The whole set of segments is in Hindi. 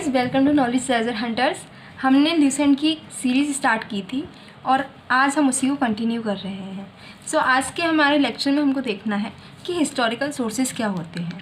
Welcome to knowledge treasure hunters. हमने ल्यूसेंट की सीरीज़ स्टार्ट की थी और आज हम उसी को कंटिन्यू कर रहे हैं। आज के हमारे लेक्चर में हमको देखना है कि हिस्टोरिकल सोर्सेज क्या होते हैं।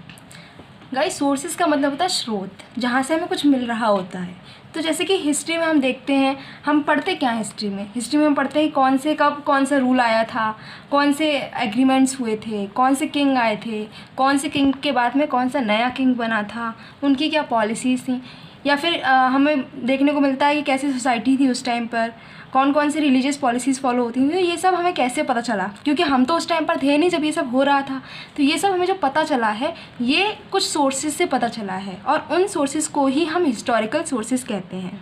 गाइस, सोर्सेज का मतलब होता है स्रोत, जहाँ से हमें कुछ मिल रहा होता है। तो जैसे कि हिस्ट्री में हम देखते हैं, हम पढ़ते क्या हैं हिस्ट्री में हम पढ़ते हैं कौन से कब कौन सा रूल आया था, कौन से एग्रीमेंट्स हुए थे, कौन से किंग आए थे, कौन से किंग के बाद में कौन सा नया किंग बना था, उनकी क्या पॉलिसीज़ थी, या फिर हमें देखने को मिलता है कि कैसी सोसाइटी थी उस टाइम पर, कौन कौन सी रिलीजियस पॉलिसीज़ फॉलो होती थी। तो ये सब हमें कैसे पता चला, क्योंकि हम तो उस टाइम पर थे नहीं जब ये सब हो रहा था। तो ये सब हमें जो पता चला है ये कुछ सोर्सेज से पता चला है, और उन सोर्सेज को ही हम हिस्टोरिकल सोर्सेज कहते हैं।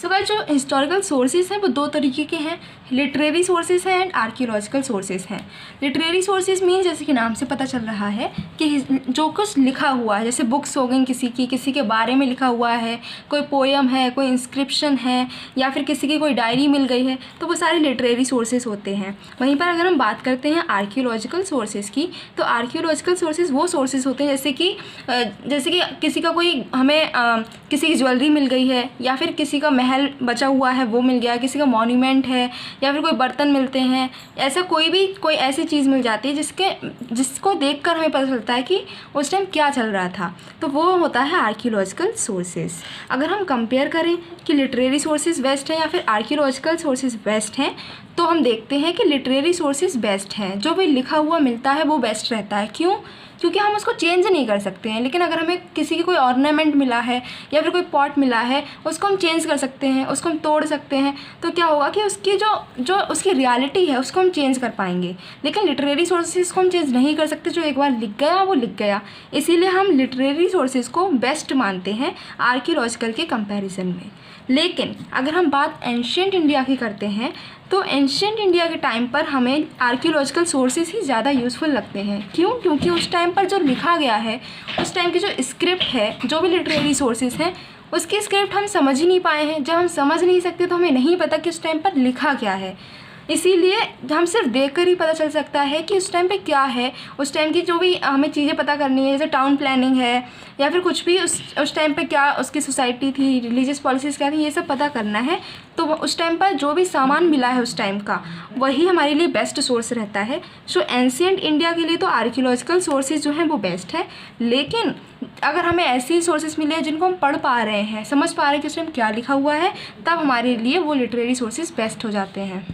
गाइस, जो हिस्टोरिकल सोर्सेज हैं वो दो तरीके के हैं, लिटरेरी सोर्सेज हैं एंड आर्कियोलॉजिकल सोर्सेज हैं। लिटरेरी सोर्सेज मीन जैसे कि नाम से पता चल रहा है कि जो कुछ लिखा हुआ है, जैसे बुक्स हो गई किसी के बारे में लिखा हुआ है, कोई पोएम है, कोई इंस्क्रिप्शन है, या फिर किसी की कोई डायरी मिल गई है, तो वो सारे लिटरेरी सोर्सेज होते हैं। वहीं पर अगर हम बात करते हैं आर्कियोलॉजिकल सोर्सेज की, तो आर्कियोलॉजिकल सोर्सेज वो सोर्सेज होते हैं जैसे कि किसी का कोई हमें किसी की ज्वेलरी मिल गई है, या फिर किसी का महल बचा हुआ है वो मिल गया, किसी का मॉन्यूमेंट है, या फिर कोई बर्तन मिलते हैं। ऐसा कोई ऐसी चीज़ मिल जाती है जिसको देखकर हमें पता चलता है कि उस टाइम क्या चल रहा था, तो वो होता है आर्कियोलॉजिकल सोर्सेज। अगर हम कंपेयर करें कि लिटरेरी सोर्सेज बेस्ट हैं या फिर आर्कियोलॉजिकल सोर्सेज बेस्ट हैं, तो हम देखते हैं कि लिटरेरी सोर्सेज बेस्ट हैं। जो भी लिखा हुआ मिलता है वो बेस्ट रहता है। क्यों? क्योंकि हम उसको चेंज नहीं कर सकते हैं। लेकिन अगर हमें किसी की कोई ऑर्नामेंट मिला है या फिर कोई पॉट मिला है, उसको हम चेंज कर सकते हैं, उसको हम तोड़ सकते हैं। तो क्या होगा कि उसकी जो उसकी रियलिटी है उसको हम चेंज कर पाएंगे। लेकिन लिटरेरी सोर्सेज को हम चेंज नहीं कर सकते। जो एक बार लिख गया वो लिख गया। इसीलिए हम लिटरेरी सोर्सेज को बेस्ट मानते हैं आर्कियोलॉजिकल के कंपैरिजन में। लेकिन अगर हम बात एंशिएंट इंडिया की करते हैं, तो एंशिएंट इंडिया के टाइम पर हमें आर्कियोलॉजिकल सोर्सेज ही ज़्यादा यूज़फुल लगते हैं। क्यों? क्योंकि उस टाइम पर जो लिखा गया है, उस टाइम की जो स्क्रिप्ट है, जो भी लिटरेरी सोर्सेज हैं, उसकी स्क्रिप्ट हम समझ ही नहीं पाए हैं। जब हम समझ नहीं सकते तो हमें नहीं पता कि उस टाइम पर लिखा क्या है। इसीलिए हम सिर्फ देखकर ही पता चल सकता है कि उस टाइम पे क्या है। उस टाइम की जो भी हमें चीज़ें पता करनी है, जैसे टाउन प्लानिंग है या फिर कुछ भी उस टाइम पे क्या उसकी सोसाइटी थी, रिलीजियस पॉलिसीज़ क्या थी, ये सब पता करना है। तो उस टाइम पर जो भी सामान मिला है उस टाइम का, वही हमारे लिए बेस्ट सोर्स रहता है। सो एंशिएंट इंडिया के लिए तो आर्कियोलॉजिकल सोर्सेज जो हैं वो बेस्ट है। लेकिन अगर हमें ऐसे सोर्सेज मिले जिनको हम पढ़ पा रहे हैं, समझ पा रहे हैं कि उस टाइम क्या लिखा हुआ है, तब हमारे लिए वो लिटरेरी सोर्सेज बेस्ट हो जाते हैं।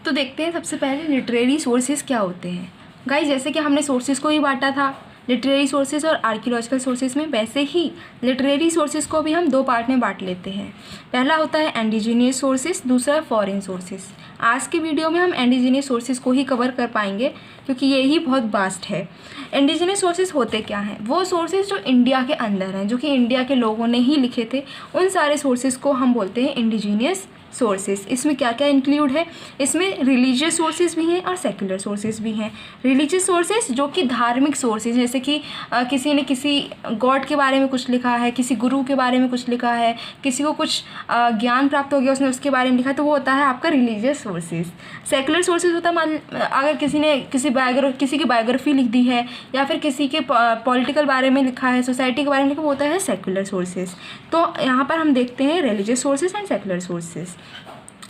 तो देखते हैं सबसे पहले लिटरेरी सोर्सेज क्या होते हैं। गाइस, जैसे कि हमने सोर्सेज को ही बांटा था लिटरेरी सोर्सेज और आर्कियोलॉजिकल सोर्सेज में, वैसे ही लिटरेरी सोर्सेज को भी हम दो पार्ट में बांट लेते हैं। पहला होता है इंडिजीनियस सोर्सेज, दूसरा फॉरेन सोर्सेज। आज के वीडियो में हम इंडिजीनियस सोर्सेज को ही कवर कर पाएंगे क्योंकि ये ही बहुत वास्ट है। इंडिजीनियस सोर्सेज होते क्या हैं? वो सोर्सेज जो इंडिया के अंदर हैं, जो कि इंडिया के लोगों ने ही लिखे थे, उन सारे सोर्सेज को हम बोलते हैं इंडिजीनियस सोर्सेज। इसमें क्या क्या इंक्लूड है? इसमें रिलीजियस सोर्सेज भी हैं और सेक्युलर सोर्सेज भी हैं। रिलीजियस सोर्सेज जो कि धार्मिक सोर्सेज, जैसे कि किसी ने किसी गॉड के बारे में कुछ लिखा है, किसी गुरु के बारे में कुछ लिखा है, किसी को कुछ ज्ञान प्राप्त हो गया, उसने उसके बारे में लिखा, तो वो होता है आपका रिलीजियस सोर्सेज। सेक्युलर सोर्सेज होता है अगर किसी ने किसी की बायोग्राफी लिख दी है, या फिर किसी के पॉलिटिकल बारे में लिखा है, सोसाइटी के बारे में लिखा, वो होता है सेक्युलर सोर्सेज। तो यहाँ पर हम देखते हैं religious sources and secular sources.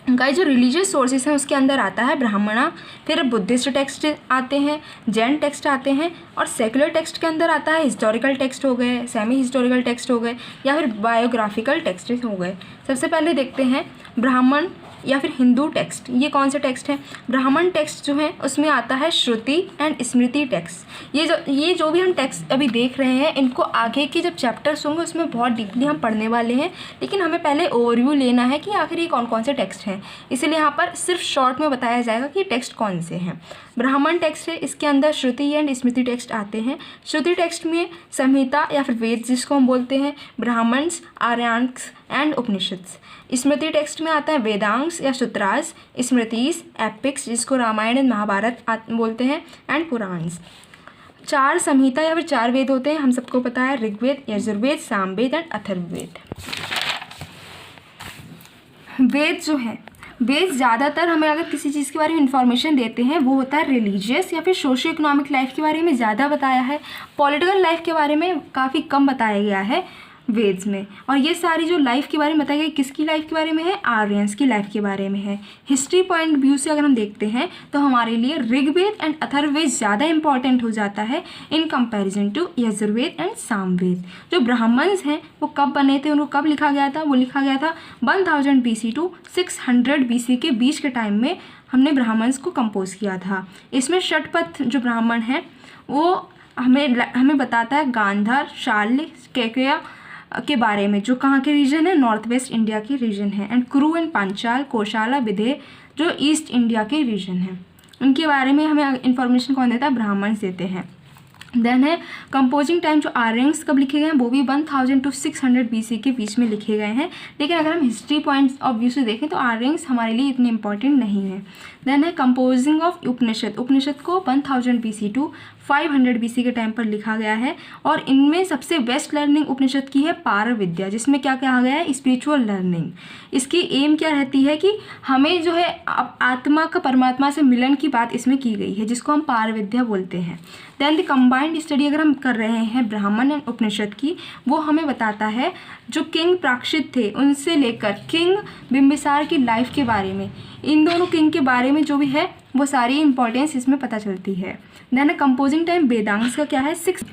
Guys, जो रिलीजियस सोर्सेज हैं उसके अंदर आता है ब्राह्मणा, फिर बुद्धिस्ट टेक्स्ट आते हैं, जैन टेक्स्ट आते हैं, और सेकुलर टेक्स्ट के अंदर आता है हिस्टोरिकल टेक्स्ट हो गए, सेमी हिस्टोरिकल टेक्स्ट हो गए, या फिर बायोग्राफिकल टेक्स्ट हो गए। सबसे पहले देखते हैं ब्राह्मण या फिर हिंदू टेक्स्ट। ये कौन से टेक्स्ट हैं? ब्राह्मण टेक्स्ट जो है उसमें आता है श्रुति एंड स्मृति टेक्स्ट। ये जो भी हम टेक्स्ट अभी देख रहे हैं, इनको आगे के जब चैप्टर्स होंगे उसमें बहुत डीपली हम पढ़ने वाले हैं। लेकिन हमें पहले ओवरव्यू लेना है कि आखिर ये कौन कौन से टेक्स्ट हैं। इसलिए यहाँ पर सिर्फ शॉर्ट में बताया जाएगा कि टेक्स्ट कौन से हैं। ब्राह्मण टेक्स्ट है, इसके अंदर श्रुति एंड स्मृति टेक्स्ट आते हैं। श्रुति टेक्स्ट में संहिता या फिर वेद जिसको हम बोलते हैं, ब्राह्मण्स, आर्यांक्स एंड उपनिषद्स। स्मृति टेक्स्ट में आता है वेदांग्स या सूत्रास, स्मृतिस, एपिक्स जिसको रामायण एंड महाभारत बोलते हैं, एंड पुराण्स। चार संहिता या फिर चार वेद होते हैं, हम सबको पता है, ऋग्वेद, यजुर्वेद, सामवेद एंड अथर्ववेद। वेद जो है वेद्स ज़्यादातर हमें अगर किसी चीज़ के बारे में इंफॉर्मेशन देते हैं वो होता है रिलीजियस या फिर सोशो इकोनॉमिक लाइफ के बारे में ज़्यादा बताया है। पॉलिटिकल लाइफ के बारे में काफ़ी कम बताया गया है वेद्स में। और ये सारी जो लाइफ के बारे में बताया गया, किसकी लाइफ के बारे में है? आर्यंस की लाइफ के बारे में है। हिस्ट्री पॉइंट व्यू से अगर हम देखते हैं तो हमारे लिए ऋग्वेद एंड अथर्ववेद ज़्यादा इंपॉर्टेंट हो जाता है in comparison to Yajurveda and Samaveda. जो ब्राह्मण्स हैं वो कब बने थे, उनको कब लिखा गया था? वो लिखा गया था 1000 BC टू 600 BC के बीच के टाइम में हमने ब्राह्मण्स को कंपोज किया था। इसमें षटपथ जो ब्राह्मण हैं वो हमें बताता है गांधार, शाल्य, केकया के बारे में, जो कहाँ के रीजन है? नॉर्थ वेस्ट इंडिया के रीजन है। एंड कुरु एंड पांचाल, कोशाला, विदेह जो ईस्ट इंडिया के रीजन है, उनके बारे में हमें इंफॉर्मेशन कौन देता है? ब्राह्मण्स देते हैं। देन है कंपोजिंग टाइम, जो आर्यंस कब लिखे गए हैं वो भी 1000 टू 600 BC के बीच में लिखे गए हैं। लेकिन अगर हम हिस्ट्री पॉइंट्स ऑफ व्यू से देखें तो आर्यंस हमारे लिए इतने इंपॉर्टेंट नहीं है। देन है कंपोजिंग ऑफ उपनिषद। उपनिषद को 1000 BC टू 500 BC के टाइम पर लिखा गया है और इनमें सबसे बेस्ट लर्निंग उपनिषद की है पार विद्या, जिसमें क्या कहा गया है? Spiritual learning. इसकी एम क्या रहती है कि हमें जो है आत्मा का परमात्मा से मिलन की बात इसमें की गई है, जिसको हम पार विद्या बोलते हैं। देन द कंबाइंड स्टडी अगर हम कर रहे हैं ब्राह्मण एंड उपनिषद की, वो हमें बताता है जो किंग प्राक्षित थे उनसे लेकर किंग बिम्बिसार की लाइफ के बारे में, इन दोनों किंग के बारे में जो भी है वो सारी इंपॉर्टेंस इसमें पता चलती है। देन कंपोजिंग टाइम वेदांग्स का क्या है? 6।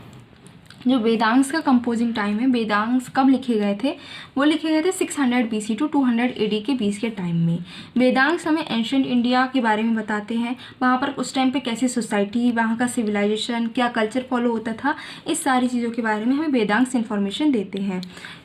जो वेदांग्स का कंपोजिंग टाइम है, वेदांग्स कब लिखे गए थे? वो लिखे गए थे 600 BC टू 200 AD के बीच के टाइम में। वेदांग्स हमें एंशिएंट इंडिया के बारे में बताते हैं, वहाँ पर उस टाइम पे कैसी सोसाइटी, वहाँ का सिविलाइजेशन, क्या कल्चर फॉलो होता था, इस सारी चीज़ों के बारे में हमें वेदांग्स इन्फॉर्मेशन देते हैं।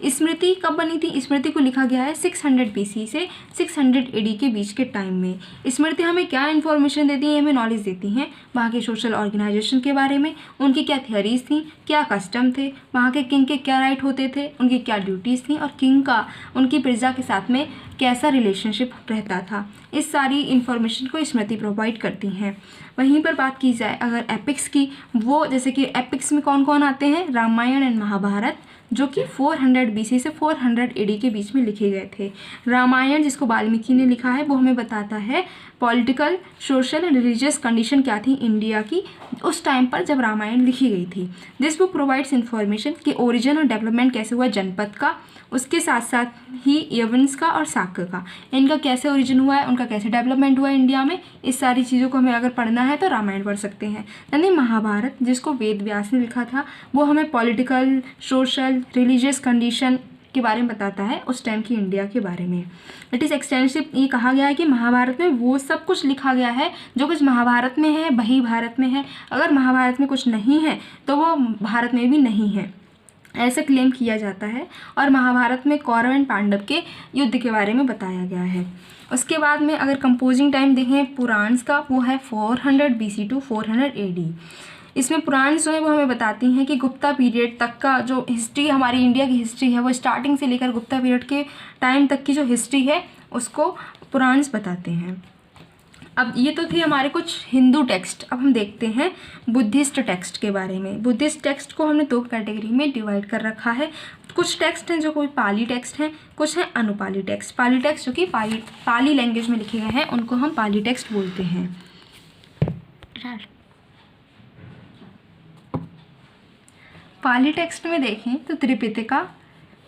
स्मृति कब बनी थी? स्मृति को लिखा गया है 600 BC से 600 AD के बीच के टाइम में। स्मृति हमें क्या इन्फॉर्मेशन देती है? हमें नॉलेज देती हैं वहाँ के सोशल ऑर्गेनाइजेशन के बारे में, उनकी क्या थियरीज थी, क्या कस्टम थे, वहाँ के किंग के क्या राइट होते थे, उनकी क्या ड्यूटीज़ थी और किंग का उनकी प्रजा के साथ में कैसा रिलेशनशिप रहता था। इस सारी इन्फॉर्मेशन को स्मृति प्रोवाइड करती हैं। वहीं पर बात की जाए अगर एपिक्स की, वो जैसे कि एपिक्स में कौन कौन आते हैं? रामायण एंड महाभारत, जो कि 400 BC से 400 AD के बीच में लिखे गए थे। रामायण जिसको वाल्मीकि ने लिखा है वो हमें बताता है political, social and religious condition क्या थी इंडिया की उस टाइम पर जब रामायण लिखी गई थी। दिस बुक प्रोवाइड्स इन्फॉर्मेशन कि ओरिजिन और डेवलपमेंट कैसे हुआ जनपद का, उसके साथ साथ ही यवंस का और शाक्य का, इनका कैसे ओरिजिन हुआ है, उनका कैसे डेवलपमेंट हुआ है इंडिया में। इस सारी चीज़ों को हमें अगर पढ़ना है तो रामायण पढ़ सकते हैं। यानी महाभारत जिसको वेद व्यास ने लिखा था वो हमें पॉलिटिकल, सोशल, रिलीजियस कंडीशन के बारे में बताता है उस टाइम की इंडिया के बारे में। इट इज़ एक्सटेंसिव, ये कहा गया है कि महाभारत में वो सब कुछ लिखा गया है जो कुछ महाभारत में है वही भारत में है, अगर महाभारत में कुछ नहीं है तो वो भारत में भी नहीं है, ऐसा क्लेम किया जाता है। और महाभारत में कौरव एंड पांडव के युद्ध के बारे में बताया गया है। उसके बाद में अगर कंपोजिंग टाइम देखें पुराण्स का, वो है 400 BC टू 400 AD। इसमें पुराण जो है वो हमें बताती हैं कि गुप्ता पीरियड तक का जो हिस्ट्री हमारी इंडिया की हिस्ट्री है वो स्टार्टिंग से लेकर गुप्ता पीरियड के टाइम तक की जो हिस्ट्री है उसको पुराण्स बताते हैं। अब ये तो थे हमारे कुछ हिंदू टेक्स्ट। अब हम देखते हैं बुद्धिस्ट टेक्स्ट के बारे में। बुद्धिस्ट टेक्स्ट को हमने 2 कैटेगरी में डिवाइड कर रखा है। कुछ टेक्स्ट हैं जो कोई पाली टेक्स्ट हैं, कुछ हैं अनुपाली टेक्स्ट। पाली टेक्स्ट जो कि पाली लैंग्वेज में लिखे गए हैं उनको हम पाली टेक्स्ट बोलते हैं। पाली टेक्स्ट में देखें तो त्रिपिटका,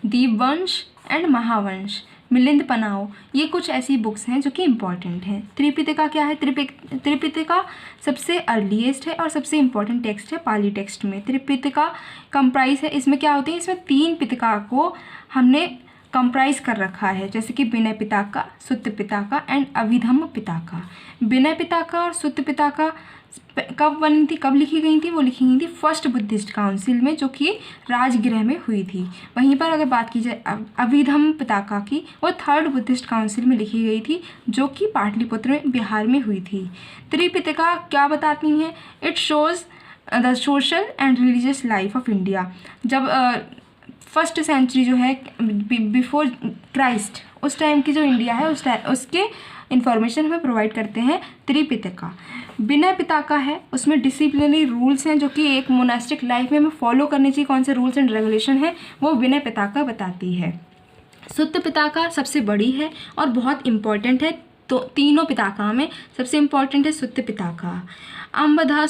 दीपवंश एंड महावंश, मिलिंद पनाव, ये कुछ ऐसी बुक्स हैं जो कि इम्पॉर्टेंट हैं। त्रिपिटका क्या है? त्रिपिटका सबसे अर्लीस्ट है और सबसे इम्पॉर्टेंट टेक्स्ट है पाली टेक्स्ट में। त्रिपिटका कंप्राइज है, इसमें क्या होती है? इसमें 3 पिटका को हमने कंप्राइज कर रखा है, जैसे कि विनय पिटका, सुत्त पिटका एंड अभिधम्म पिटका। विनय पिटका और सुत्त पिटका कब बनी थी, कब लिखी गई थी? वो लिखी गई थी फर्स्ट बुद्धिस्ट काउंसिल में जो कि राजगृह में हुई थी। वहीं पर अगर बात की जाए अभिधम्म पिटका की, वो 3rd बुद्धिस्ट काउंसिल में लिखी गई थी जो कि पाटलिपुत्र में बिहार में हुई थी। त्रिपिटका क्या बताती हैं? It shows the social and religious life of India. जब 1st सेंचुरी जो है बिफोर क्राइस्ट उस टाइम की जो इंडिया है उसके इन्फॉर्मेशन हमें प्रोवाइड करते हैं त्रिपिटका। विनय पिटका है, उसमें डिसिप्लिनरी रूल्स हैं जो कि एक मोनास्टिक लाइफ में हमें फॉलो करनी चाहिए, कौन से रूल्स एंड रेगुलेशन है वो विनय पिटका बताती है। सुत्त पिटका सबसे बड़ी है और बहुत इम्पॉर्टेंट है तो तीनों पिताका में सबसे इम्पॉर्टेंट है सुत्त पिताका। अम्बाधा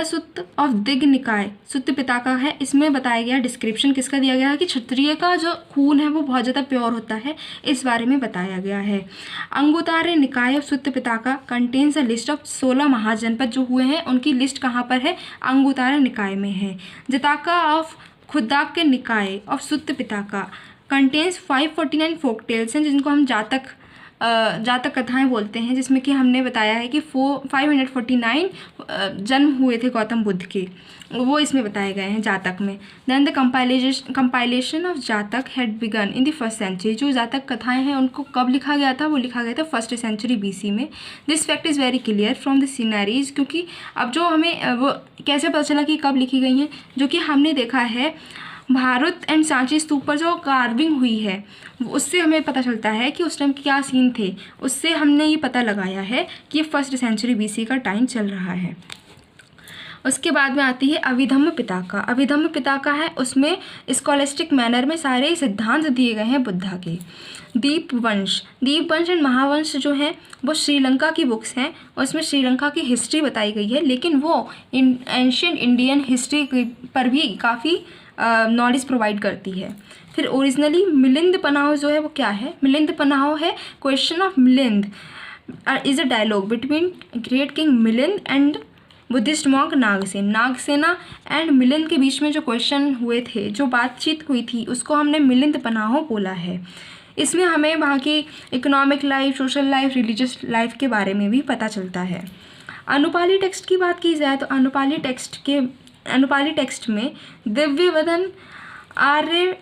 सुत्त ऑफ दिग्ग निकाय सुत्त पिताका है। इसमें बताया गया डिस्क्रिप्शन किसका दिया गया है कि क्षत्रिय का जो खून है वो बहुत ज़्यादा प्योर होता है, इस बारे में बताया गया है। Anguttara Nikaya of Sutta Pitaka contains a list of 16 Mahajanapada जो हुए हैं उनकी लिस्ट कहाँ पर है, अंगुतार्य निकाय में है। जताका of Khuddaka Nikaya of Sutta Pitaka contains 549 folk tales हैं, जिनको हम जातक कथाएं बोलते हैं, जिसमें कि हमने बताया है कि 549 जन्म हुए थे गौतम बुद्ध के, वो इसमें बताए गए हैं जातक में। Then the compilation of Jataka had begun in the first century. जो जातक कथाएं हैं उनको कब लिखा गया था, वो लिखा गया था फर्स्ट सेंचुरी BC में। This fact is very clear from the sceneries, क्योंकि अब जो हमें वो कैसे पता चला कि कब लिखी गई हैं, जो कि हमने देखा है भारत एंड सांची स्तूप पर जो कार्विंग हुई है उससे हमें पता चलता है कि उस टाइम क्या सीन थे। उससे हमने ये पता लगाया है कि ये फर्स्ट सेंचुरी BC का टाइम चल रहा है। उसके बाद में आती है अभिधम्म पिताका। अभिधम्म पिताका है, उसमें स्कॉलिस्टिक मैनर में सारे सिद्धांत दिए गए हैं बुद्धा के। दीपवंश एंड महावंश जो है वो श्रीलंका की बुक्स हैं, और उसमें श्रीलंका की हिस्ट्री बताई गई है, लेकिन वो एंशियंट इंडियन हिस्ट्री पर भी काफ़ी नॉलेज प्रोवाइड करती है। फिर ओरिजिनली मिलिंद पनाह जो है वो क्या है, मिलिंद पनाह है question of Milinda is a dialogue between great king Milinda and Buddhist monk Nagasena and Milinda के बीच में जो क्वेश्चन हुए थे, जो बातचीत हुई थी, उसको हमने मिलिंद पनाह बोला है। इसमें हमें वहाँ की economic life, social life, religious life के बारे में भी पता चलता है। अनुपाली टेक्स्ट की बात की जाए तो अनुपाली टेक्स्ट में दिव्य वदन, आर्य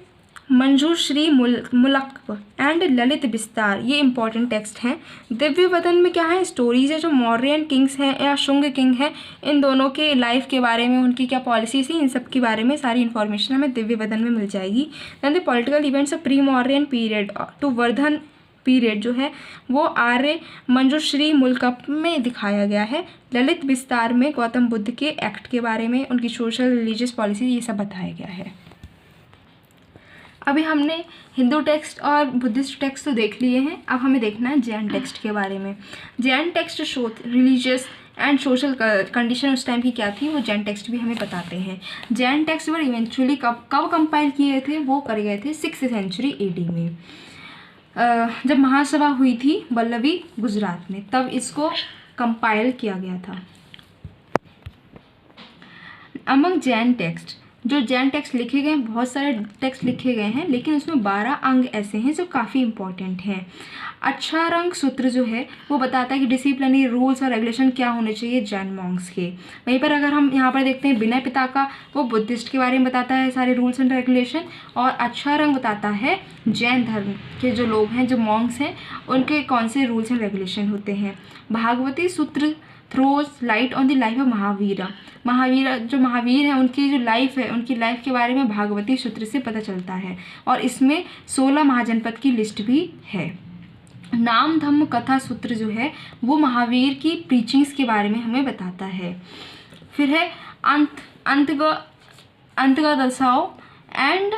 मंजूश्री मुलक एंड ललित विस्तार, ये इंपॉर्टेंट टेक्स्ट हैं। दिव्य वदन में क्या है, स्टोरीज है जो मौर्यन किंग्स हैं या शुंग किंग है, इन दोनों के लाइफ के बारे में, उनकी क्या पॉलिसी थी, इन सब के बारे में सारी इन्फॉर्मेशन हमें दिव्य वदन में मिल जाएगी। Then the political events of pre Mauryan period to Vardhan period जो है वो आर्य मंजूश्री मुल्कप में दिखाया गया है। ललित विस्तार में गौतम बुद्ध के एक्ट के बारे में, उनकी सोशल रिलीजियस पॉलिसी, ये सब बताया गया है। अभी हमने हिंदू टेक्स्ट और बुद्धिस्ट टेक्स्ट तो देख लिए हैं, अब हमें देखना है जैन टेक्स्ट के बारे में। Jain text show religious and social condition उस टाइम की क्या थी, वो जैन टेक्स्ट भी हमें बताते हैं। जैन टेक्स्ट वर इवेंचुअली कब कंपाइल किए थे, वो करे गए थे 6th सेंचुरी AD में, जब महासभा हुई थी वल्लभी गुजरात में, तब इसको कंपाइल किया गया था। अमंग जैन टेक्स्ट, जो जैन टेक्स्ट लिखे गए हैं, बहुत सारे टेक्स्ट लिखे गए हैं, लेकिन उसमें 12 अंग ऐसे हैं जो काफ़ी इंपॉर्टेंट हैं। अच्छा रंग सूत्र जो है वो बताता है कि डिसिप्लिनरी रूल्स और रेगुलेशन क्या होने चाहिए जैन मॉन्क्स के। वहीं पर अगर हम यहाँ पर देखते हैं विनय पिताका, वो बुद्धिस्ट के बारे में बताता है सारे रूल्स एंड रेगुलेशन, और अच्छा रंग बताता है जैन धर्म के जो लोग हैं, जो मॉन्क्स हैं, उनके कौन से रूल्स एंड रेगुलेशन होते हैं। भागवती सूत्र throws light on the life of Mahavir जो महावीर हैं, उनकी जो लाइफ है, उनकी लाइफ के बारे में भागवती सूत्र से पता चलता है, और इसमें 16 महाजनपद की लिस्ट भी है। नाम धम्म कथा सूत्र जो है वो महावीर की प्रीचिंग्स के बारे में हमें बताता है। फिर है अंतगा दसाओ एंड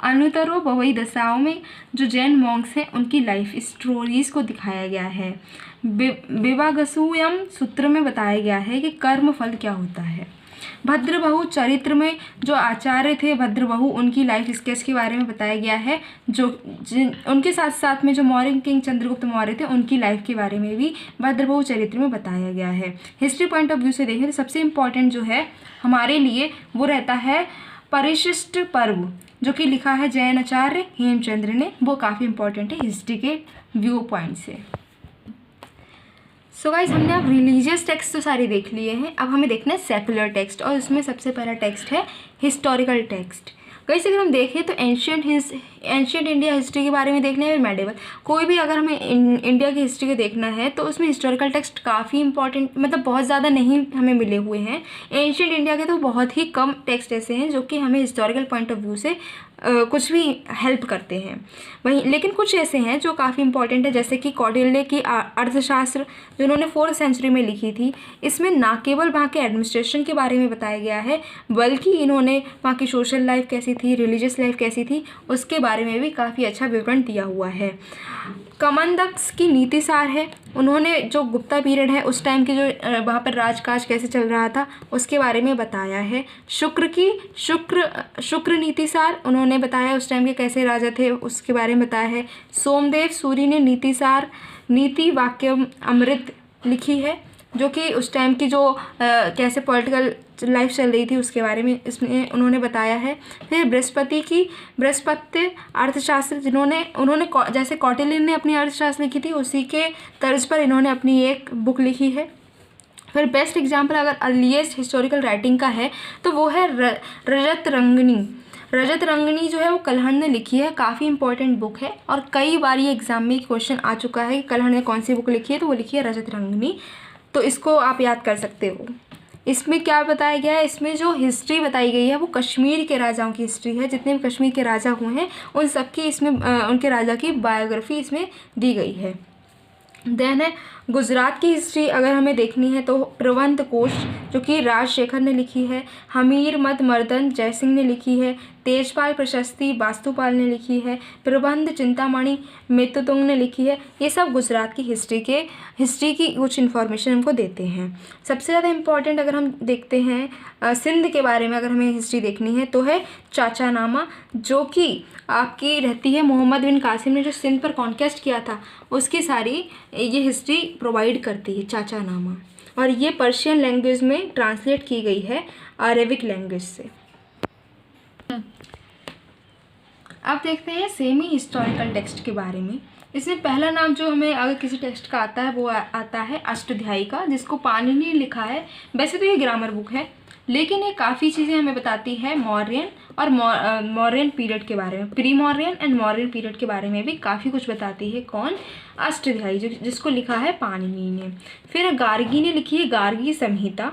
अनुतरो बवई दशाओं में जो जैन मॉन्क्स हैं उनकी लाइफ स्टोरीज को दिखाया गया है। विवागसुयम सूत्र में बताया गया है कि कर्म फल क्या होता है। भद्रबहु चरित्र में जो आचार्य थे भद्रबहु, उनकी लाइफ स्केच के बारे में बताया गया है। जो उनके साथ साथ में जो मौर्य किंग चंद्रगुप्त मौर्य थे, उनकी लाइफ के बारे में भी भद्रबहु चरित्र में बताया गया है। हिस्ट्री पॉइंट ऑफ व्यू से देखें तो सबसे इम्पॉर्टेंट जो है हमारे लिए वो रहता है परिशिष्ट पर्व, जो कि लिखा है जैन आचार्य हेमचंद्र ने, वो काफ़ी इंपॉर्टेंट है हिस्ट्री के व्यू पॉइंट से। सो गाइस, हमने अब रिलीजियस टेक्स्ट तो सारे देख लिए हैं, अब हमें देखना है सेकुलर टेक्स्ट, और इसमें सबसे पहला टेक्स्ट है हिस्टोरिकल टेक्स्ट। गाइस अगर हम देखें तो एंशियंट इंडिया हिस्ट्री के बारे में देखना है, मेडिवल कोई भी अगर हमें इंडिया की हिस्ट्री को देखना है तो उसमें हिस्टोरिकल टेक्स्ट काफ़ी इंपॉर्टेंट, मतलब बहुत ज़्यादा नहीं हमें मिले हुए हैं। एंशियंट इंडिया के तो बहुत ही कम टेक्स्ट ऐसे हैं जो कि हमें हिस्टोरिकल पॉइंट ऑफ व्यू से कुछ भी हेल्प करते हैं। वहीं लेकिन कुछ ऐसे हैं जो काफ़ी इंपॉर्टेंट है, जैसे कि कौटिल्य की अर्थशास्त्र जो इन्होंने 4th सेंचुरी में लिखी थी। इसमें ना केवल वहाँ के एडमिनिस्ट्रेशन के बारे में बताया गया है, बल्कि इन्होंने वहाँ की सोशल लाइफ कैसी थी, रिलीजियस लाइफ कैसी थी, उसके बारे में भी काफ़ी अच्छा विवरण दिया हुआ है। कमंदक्स की नीति सार है, उन्होंने जो गुप्ता पीरियड है उस टाइम की जो वहाँ पर राजकाज कैसे चल रहा था उसके बारे में बताया है। शुक्र नीति सार, उन्होंने बताया उस टाइम के कैसे राजा थे उसके बारे में बताया है। सोमदेव सूरी ने नीति सार नीति वाक्य अमृत लिखी है, जो कि उस टाइम की जो कैसे पॉलिटिकल लाइफ चल रही थी उसके बारे में इसमें उन्होंने बताया है। फिर बृहस्पति अर्थशास्त्र, उन्होंने जैसे कौटिल्य ने अपनी अर्थशास्त्र लिखी थी उसी के तर्ज पर इन्होंने अपनी एक बुक लिखी है। फिर बेस्ट एग्जाम्पल अगर अर्लीस्ट हिस्टोरिकल राइटिंग का है तो वो है रजत रंगनी जो है वो कल्हण ने लिखी है। काफ़ी इंपॉर्टेंट बुक है और कई बार ये एग्जाम में क्वेश्चन आ चुका है कि कल्हण ने कौन सी बुक लिखी है, तो वो लिखी है रजत रंगनी, तो इसको आप याद कर सकते हो। इसमें क्या बताया गया है, इसमें जो हिस्ट्री बताई गई है वो कश्मीर के राजाओं की हिस्ट्री है। जितने भी कश्मीर के राजा हुए हैं उन सबकी इसमें उनके राजा की बायोग्राफी इसमें दी गई है। देन है गुजरात की हिस्ट्री अगर हमें देखनी है तो प्रबंध कोश जो कि राजशेखर ने लिखी है, हमीर मद मर्दन जयसिंह ने लिखी है, तेजपाल प्रशस्ति वास्तुपाल ने लिखी है, प्रबंध चिंतामणि मेत्तुंग ने लिखी है। ये सब गुजरात की हिस्ट्री की कुछ इन्फॉर्मेशन हमको देते हैं। सबसे ज़्यादा इम्पॉर्टेंट अगर हम देखते हैं सिंध के बारे में अगर हमें हिस्ट्री देखनी है तो है चाचानामा, जो कि आपकी रहती है मोहम्मद बिन कासिम ने जो सिंध पर कॉन्क्वेस्ट किया था उसकी सारी ये हिस्ट्री प्रोवाइड करती है चाचानामा, और ये पर्शियन लैंग्वेज में ट्रांसलेट की गई है अरेबिक लैंग्वेज से। अब देखते हैं सेमी हिस्टोरिकल टेक्स्ट के बारे में। इसमें पहला नाम जो हमें अगर किसी टेक्स्ट का आता है वो आता है अष्टाध्यायी का, जिसको पाणिनि ने लिखा है। वैसे तो ये ग्रामर बुक है लेकिन ये काफ़ी चीज़ें हमें बताती है मौर्यन और मौर्यन पीरियड के बारे में, pre Mauryan and Mauryan period के बारे में भी काफ़ी कुछ बताती है। कौन? अष्टाध्यायी, जिसको लिखा है पाणिनि ने। फिर गार्गी ने लिखी है गार्गी संहिता,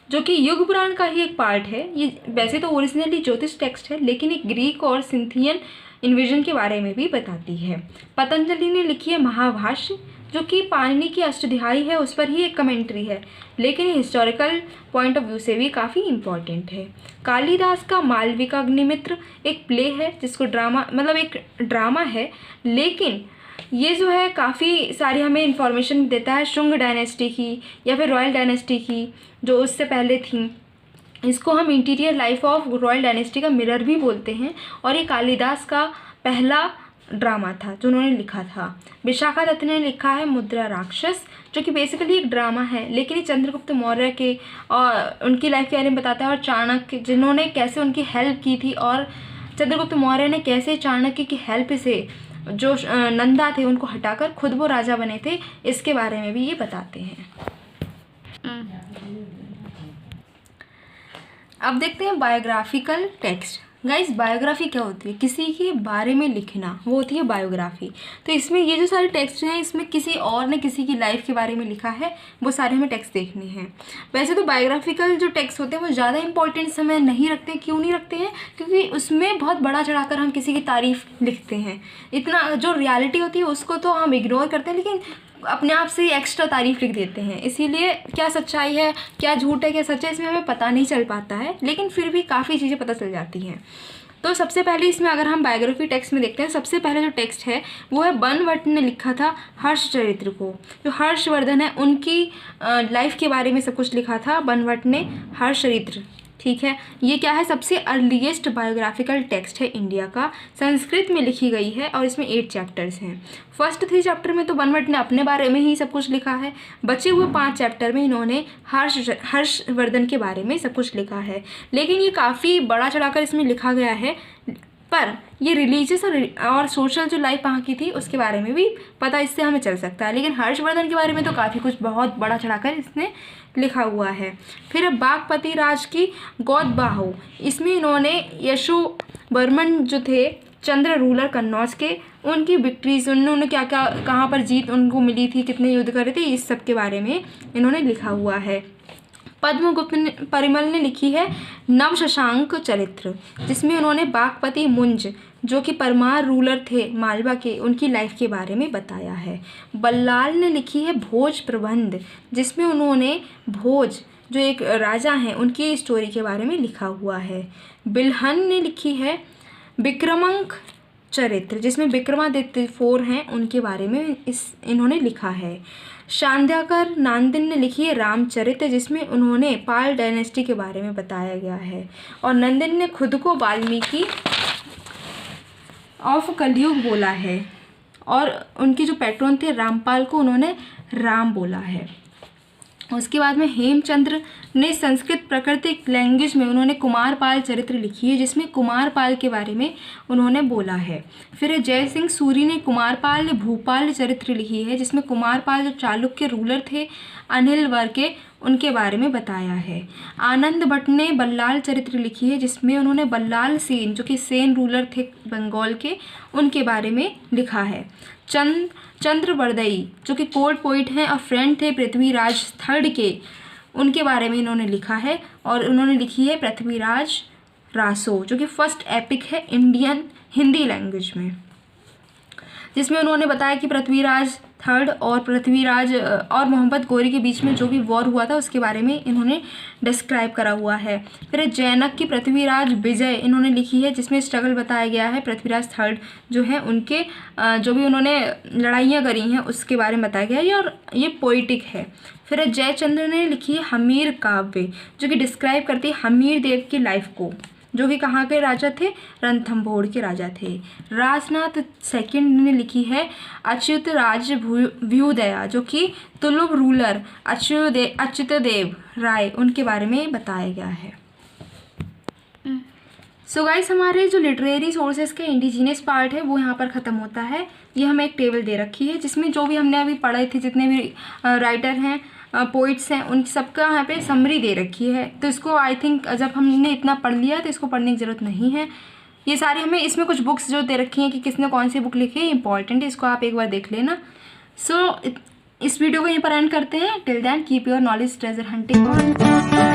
जो कि युग पुराण का ही एक पार्ट है। ये वैसे तो ओरिजिनली ज्योतिष टेक्स्ट है लेकिन ये ग्रीक और सिंथियन इन्विजन के बारे में भी बताती है। पतंजलि ने लिखी है महाभाष्य, जो कि पाणिनि की अष्टाध्यायी है उस पर ही एक कमेंट्री है लेकिन हिस्टोरिकल पॉइंट ऑफ व्यू से भी काफ़ी इम्पॉर्टेंट है। कालिदास का मालविकाग्निमित्र एक प्ले है जिसको एक ड्रामा है, लेकिन ये जो है काफ़ी सारी हमें इंफॉर्मेशन देता है शुंग डायनेस्टी की या फिर रॉयल डायनेस्टी की जो उससे पहले थी। इसको हम interior life of royal dynasty का मिरर भी बोलते हैं, और ये कालिदास का पहला ड्रामा था जो उन्होंने लिखा था। विशाखा दत्त ने लिखा है मुद्रा राक्षस, जो कि बेसिकली एक ड्रामा है लेकिन ये चंद्रगुप्त मौर्य के और उनकी लाइफ के बारे में बताता है, और चाणक्य जिन्होंने कैसे उनकी हेल्प की थी, और चंद्रगुप्त मौर्य ने कैसे चाणक्य की हेल्प से जो नंदा थे उनको हटाकर खुद वो राजा बने थे, इसके बारे में भी ये बताते हैं। अब देखते हैं बायोग्राफिकल टेक्स्ट। गाइस, बायोग्राफी क्या होती है? किसी के बारे में लिखना, वो होती है बायोग्राफी। तो इसमें ये जो सारे टेक्स्ट हैं इसमें किसी और ने किसी की लाइफ के बारे में लिखा है, वो सारे हमें टेक्स्ट देखने हैं। वैसे तो बायोग्राफिकल जो टेक्स्ट होते हैं वो ज़्यादा इंपॉर्टेंस हमें नहीं रखते। क्यों नहीं रखते हैं? क्योंकि उसमें बहुत बड़ा चढ़ाकर हम किसी की तारीफ़ लिखते हैं। इतना जो रियलिटी होती है उसको तो हम इग्नोर करते हैं, लेकिन अपने आप से ही एक्स्ट्रा तारीफ़ लिख देते हैं। इसीलिए क्या सच्चाई है, क्या झूठ है, क्या सच है, इसमें हमें पता नहीं चल पाता है, लेकिन फिर भी काफ़ी चीज़ें पता चल जाती हैं। तो सबसे पहले इसमें अगर हम बायोग्राफी टेक्स्ट में देखते हैं, सबसे पहले जो टेक्स्ट है वो है बनवट ने लिखा था हर्षचरित्र को। जो हर्षवर्धन है उनकी लाइफ के बारे में सब कुछ लिखा था बनवट ने, हर्षचरित्र। ठीक है, ये क्या है? सबसे अर्लीस्ट बायोग्राफिकल टेक्स्ट है इंडिया का, संस्कृत में लिखी गई है और इसमें 8 चैप्टर्स हैं। फर्स्ट 3 चैप्टर में तो बनवट ने अपने बारे में ही सब कुछ लिखा है, बचे हुए 5 चैप्टर में इन्होंने हर्षवर्धन के बारे में सब कुछ लिखा है। लेकिन ये काफ़ी बड़ा चढ़ाकर इसमें लिखा गया है, पर ये रिलीजियस और सोशल जो लाइफ वहाँ की थी उसके बारे में भी पता इससे हमें चल सकता है। लेकिन हर्षवर्धन के बारे में तो काफ़ी कुछ बहुत बड़ा चढ़ाकर इसने लिखा हुआ है। फिर बागपति राज की गौदबाहु, इसमें इन्होंने यशोवर्मन जो थे चंद्र रूलर कन्नौज के, उनकी विक्ट्रीज, उन्होंने क्या क्या कहाँ पर जीत उनको मिली थी, कितने युद्ध करे थे, इस सब के बारे में इन्होंने लिखा हुआ है। पद्मगुप्त परिमल ने लिखी है नव शशांक चरित्र, जिसमें उन्होंने बागपति मुंज जो कि परमार रूलर थे मालवा के, उनकी लाइफ के बारे में बताया है। बल्लाल ने लिखी है भोज प्रबंध, जिसमें उन्होंने भोज जो एक राजा हैं उनकी स्टोरी के बारे में लिखा हुआ है। बिल्हन ने लिखी है विक्रमांक चरित्र, जिसमें विक्रमादित्य 4 हैं उनके बारे में इन्होंने लिखा है। शांध्याकर नांदन ने लिखी है रामचरित्र, जिसमें उन्होंने पाल डायनेस्टी के बारे में बताया गया है। और नंदन ने खुद को वाल्मीकि ऑफ कलयुग बोला है, और उनके जो पैट्रन थे रामपाल को उन्होंने राम बोला है। उसके बाद में हेमचंद्र ने संस्कृत प्राकृतिक लैंग्वेज में उन्होंने कुमारपाल चरित्र लिखी है, जिसमें कुमारपाल के बारे में उन्होंने बोला है। फिर जय सिंह सूरी ने कुमारपाल भूपाल चरित्र लिखी है, जिसमें कुमारपाल जो चालुक्य रूलर थे अनिल वर के, उनके बारे में बताया है। आनंद भट्ट ने बल्लाल चरित्र लिखी है, जिसमें उन्होंने बल्लाल सेन जो कि सेन रूलर थे बंगाल के, उनके बारे में लिखा है। चंद्रबरदई जो कि कोर्ट पोइट हैं और फ्रेंड थे पृथ्वीराज थर्ड के, उनके बारे में इन्होंने लिखा है। और उन्होंने लिखी है पृथ्वीराज रासो जो कि फर्स्ट एपिक है इंडियन हिंदी लैंग्वेज में, जिसमें उन्होंने बताया कि पृथ्वीराज थर्ड और पृथ्वीराज और मोहम्मद गौरी के बीच में जो भी वॉर हुआ था उसके बारे में इन्होंने डिस्क्राइब करा हुआ है। फिर जैनक की पृथ्वीराज विजय इन्होंने लिखी है, जिसमें स्ट्रगल बताया गया है पृथ्वीराज थर्ड जो है उनके जो भी उन्होंने लड़ाइयाँ करी हैं उसके बारे में बताया गया है, और ये पोइटिक है। फिर जयचंद्र ने लिखी है हमीर काव्य, जो कि डिस्क्राइब करती है हमीर देव की लाइफ को, जो कि कहाँ के राजा थे, रणथंभौर के राजा थे। राजनाथ सेकंड ने लिखी है अच्युत राज व्युदया, जो कि तुलुव रूलर अच्युतदेव राय उनके बारे में बताया गया है। सो गाइस, हमारे जो लिटरेरी सोर्सेज के इंडिजीनियस पार्ट है वो यहाँ पर ख़त्म होता है। ये हमें एक टेबल दे रखी है जिसमें जो भी हमने अभी पढ़े थे, जितने भी राइटर हैं पोइट्स हैं, उन सबका यहाँ पे समरी दे रखी है। तो इसको आई थिंक जब हमने इतना पढ़ लिया तो इसको पढ़ने की ज़रूरत नहीं है। ये सारे हमें इसमें कुछ बुक्स जो दे रखी हैं कि किसने कौन सी बुक लिखी है, इंपॉर्टेंट है, इसको आप एक बार देख लेना। सो इस वीडियो को यहीं पर एंड करते हैं। Till then keep your knowledge treasure hunting.